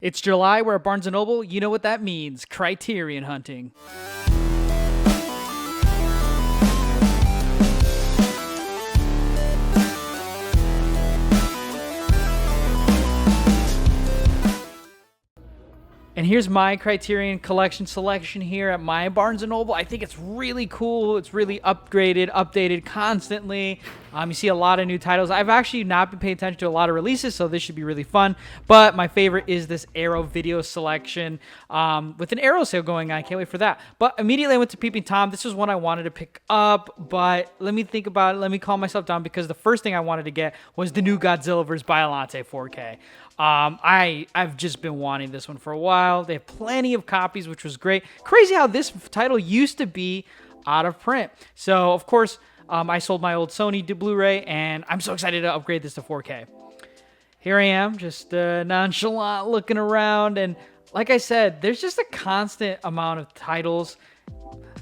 It's July, we're at Barnesandnoble. You know what that means, Criterion hunting. And here's my Criterion Collection selection here at my Barnesandnoble. I think it's really cool. It's really updated constantly. You see a lot of new titles. I've actually not been paying attention to a lot of releases, so this should be really fun. But my favorite is this Arrow video selection with an Arrow sale going on. I can't wait for that. But immediately I went to Peeping Tom. This was one I wanted to pick up, but let me think about it. Let me calm myself down because the first thing I wanted to get was the new Godzilla vs. Biollante 4K. I've just been wanting this one for a while. They have plenty of copies, which was great. Crazy how this title used to be out of print. So, of course, I sold my old Sony Blu-ray, and I'm so excited to upgrade this to 4K. Here I am, just nonchalant looking around, and like I said, there's just a constant amount of titles.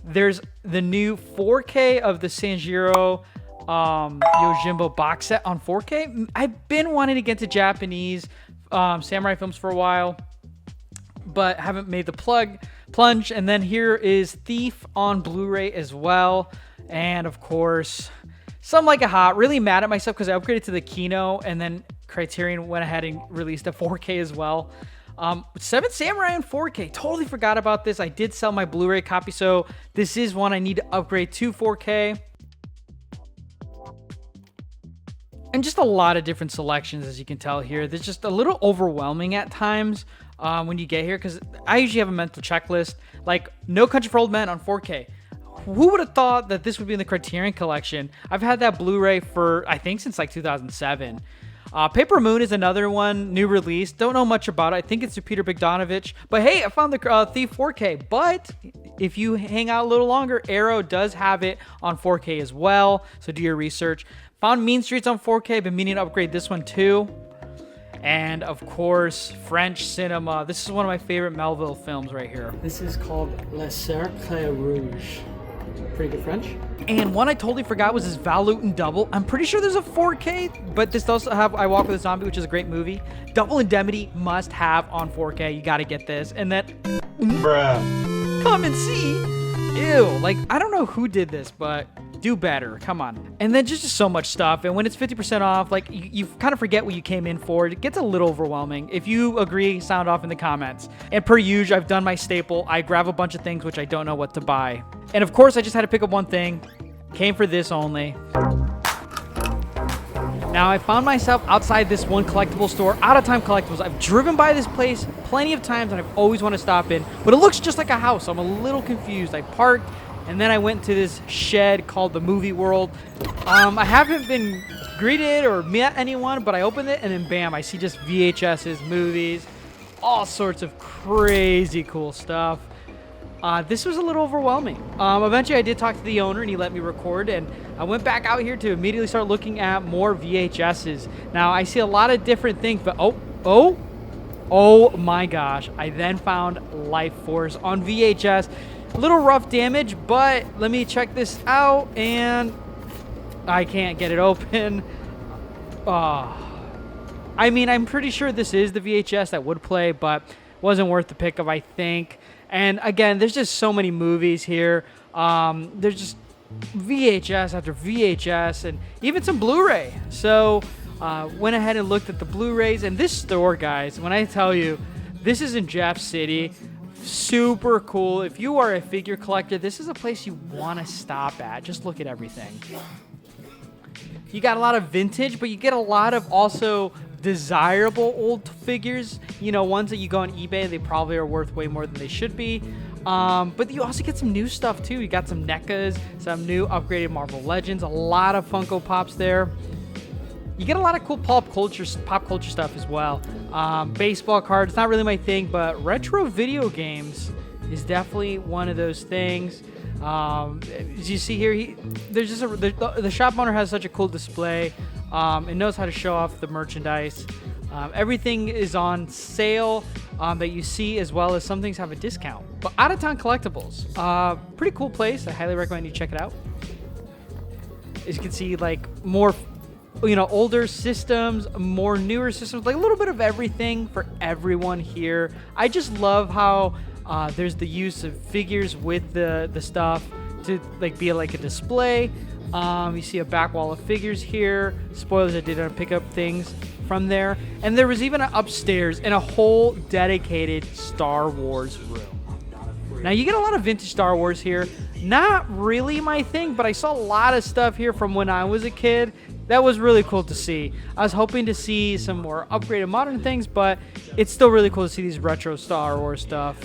There's the new 4K of the Sanjiro Yojimbo box set on 4K. I've been wanting to get to Japanese samurai films for a while, but haven't made the plunge. And then here is Thief on Blu-ray as well. And of course, Some Like It Hot. Really mad at myself because I upgraded to the Kino and then Criterion went ahead and released a 4K as well. Seven Samurai in 4K. Totally forgot about this. I did sell my Blu-ray copy, so this is one I need to upgrade to 4K. And just a lot of different selections, as you can tell here. There's just a little overwhelming at times when you get here, because I usually have a mental checklist, like No Country for Old Men on 4K. Who would have thought that this would be in the Criterion Collection? I've had that Blu-ray for, I think, since like 2007. Paper Moon is another one, new release. Don't know much about it. I think it's to Peter Bogdanovich. But hey, I found the Thief 4K. But if you hang out a little longer, Arrow does have it on 4K as well. So do your research. Found Mean Streets on 4K. Been meaning to upgrade this one too. And of course, French cinema. This is one of my favorite Melville films right here. This is called Le Cercle Rouge. Pretty good French. And one I totally forgot was this Val Lewton Double. I'm pretty sure there's a 4K, but this does have I Walk with a Zombie, which is a great movie. Double Indemnity must have on 4K. You got to get this. And then, bruh, come and see. Ew, like, I don't know who did this, but do better. Come on. And then just so much stuff. And when it's 50% off, like, you kind of forget what you came in for. It gets a little overwhelming. If you agree, sound off in the comments. And per usual, I've done my staple. I grab a bunch of things which I don't know what to buy. And of course, I just had to pick up one thing. Came for this only. Now, I found myself outside this one collectible store, Out of Time Collectibles. I've driven by this place plenty of times, and I've always wanted to stop in. But it looks just like a house, so I'm a little confused. I parked, and then I went to this shed called the Movie World. I haven't been greeted or met anyone, but I opened it, and then bam, I see just VHSs, movies, all sorts of crazy cool stuff. This was a little overwhelming. Eventually, I did talk to the owner, and he let me record, and I went back out here to immediately start looking at more VHSs. Now, I see a lot of different things, but oh my gosh. I then found Life Force on VHS. A little rough damage, but let me check this out, and I can't get it open. I mean, I'm pretty sure this is the VHS that would play, but wasn't worth the pickup, I think. And again, there's just so many movies here. There's just VHS after VHS and even some Blu-ray. So went ahead and looked at the Blu-rays. And this store, guys, when I tell you, this is in Jeff City. Super cool. If you are a figure collector, this is a place you want to stop at. Just look at everything. You got a lot of vintage, but you get a lot of also desirable old figures, you know, ones that you go on eBay and they probably are worth way more than they should be. But you also get some new stuff too. You got some NECAs, some new upgraded Marvel Legends, a lot of Funko Pops there. You get a lot of cool pop culture stuff as well. Baseball cards, not really my thing, but retro video games is definitely one of those things. As you see here, there's just the shop owner has such a cool display. It knows how to show off the merchandise. Everything is on sale that you see, as well as some things have a discount. But Out of Town Collectibles, pretty cool place. I highly recommend you check it out. As you can see, like more you know, older systems, more newer systems, like a little bit of everything for everyone here. I just love how there's the use of figures with the stuff to like be like a display. You see a back wall of figures here. Spoilers, I did pick up things from there. And there was even an upstairs and a whole dedicated Star Wars room. Now you get a lot of vintage Star Wars here. Not really my thing, but I saw a lot of stuff here from when I was a kid. That was really cool to see. I was hoping to see some more upgraded modern things, but it's still really cool to see these retro Star Wars stuff.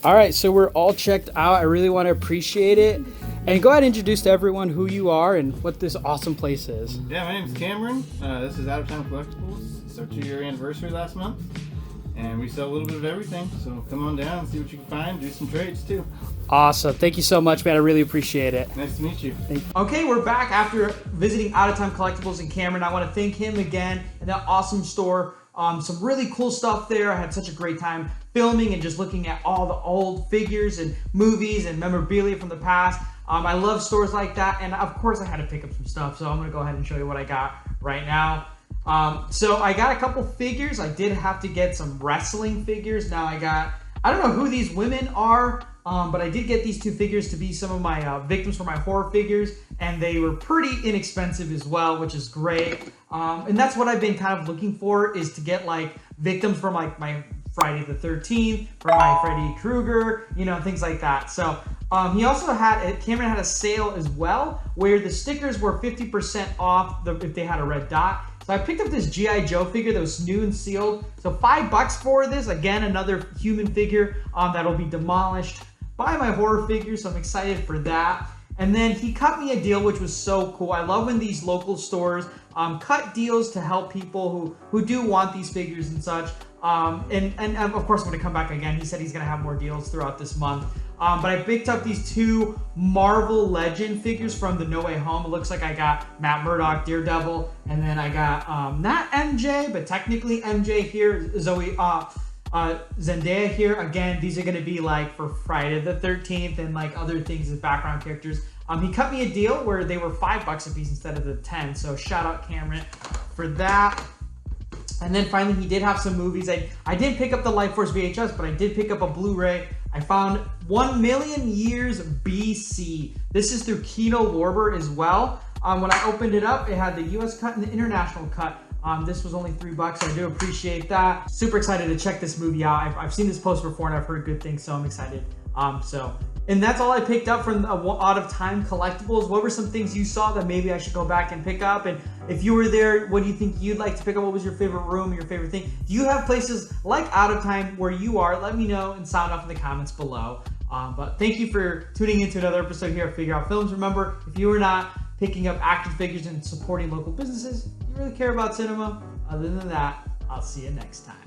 All right, so we're all checked out. I really want to appreciate it. And go ahead and introduce to everyone who you are and what this awesome place is. Yeah, my name's Cameron. This is Out of Town Collectibles. It's our 2-year anniversary last month. And we sell a little bit of everything. So come on down and see what you can find. Do some trades too. Awesome. Thank you so much, man. I really appreciate it. Nice to meet you. Okay, we're back after visiting Out of Time Collectibles in Cameron. I want to thank him again and that awesome store. Some really cool stuff there. I had such a great time filming and just looking at all the old figures and movies and memorabilia from the past. I love stores like that, and of course I had to pick up some stuff, so I'm going to go ahead and show you what I got right now. So I got a couple figures. I did have to get some wrestling figures. Now I don't know who these women are, but I did get these 2 figures to be some of my victims for my horror figures, and they were pretty inexpensive as well, which is great. And that's what I've been kind of looking for, is to get like victims from like my Friday the 13th, for my Freddy Krueger, you know, things like that. So he also Cameron had a sale as well, where the stickers were 50% off if they had a red dot. So I picked up this G.I. Joe figure that was new and sealed. So $5 for this. Again, another human figure that'll be demolished by my horror figures. So I'm excited for that. And then he cut me a deal, which was so cool. I love when these local stores cut deals to help people who do want these figures and such. And of course, I'm going to come back again. He said he's going to have more deals throughout this month. But I picked up these 2 Marvel Legend figures from the No Way Home. It looks like I got Matt Murdock, Daredevil, and then I got not MJ, but technically MJ here, Zendaya here. Again, these are going to be like for Friday the 13th and like other things as background characters. He cut me a deal where they were $5 a piece instead of the 10. So shout out Cameron for that. And then finally, he did have some movies. I didn't pick up the Life Force VHS, but I did pick up a Blu-ray. I found 1 Million Years BC. This is through Kino Lorber as well. When I opened it up, it had the US cut and the international cut. This was only $3, so I do appreciate that. Super excited to check this movie out. I've seen this poster before and I've heard good things, so I'm excited. And that's all I picked up from Out of Time Collectibles. What were some things you saw that maybe I should go back and pick up? And if you were there, what do you think you'd like to pick up? What was your favorite room, your favorite thing? Do you have places like Out of Time where you are? Let me know and sound off in the comments below. But thank you for tuning into another episode here at Figure Out Films. Remember, if you are not picking up action figures and supporting local businesses, you really care about cinema. Other than that, I'll see you next time.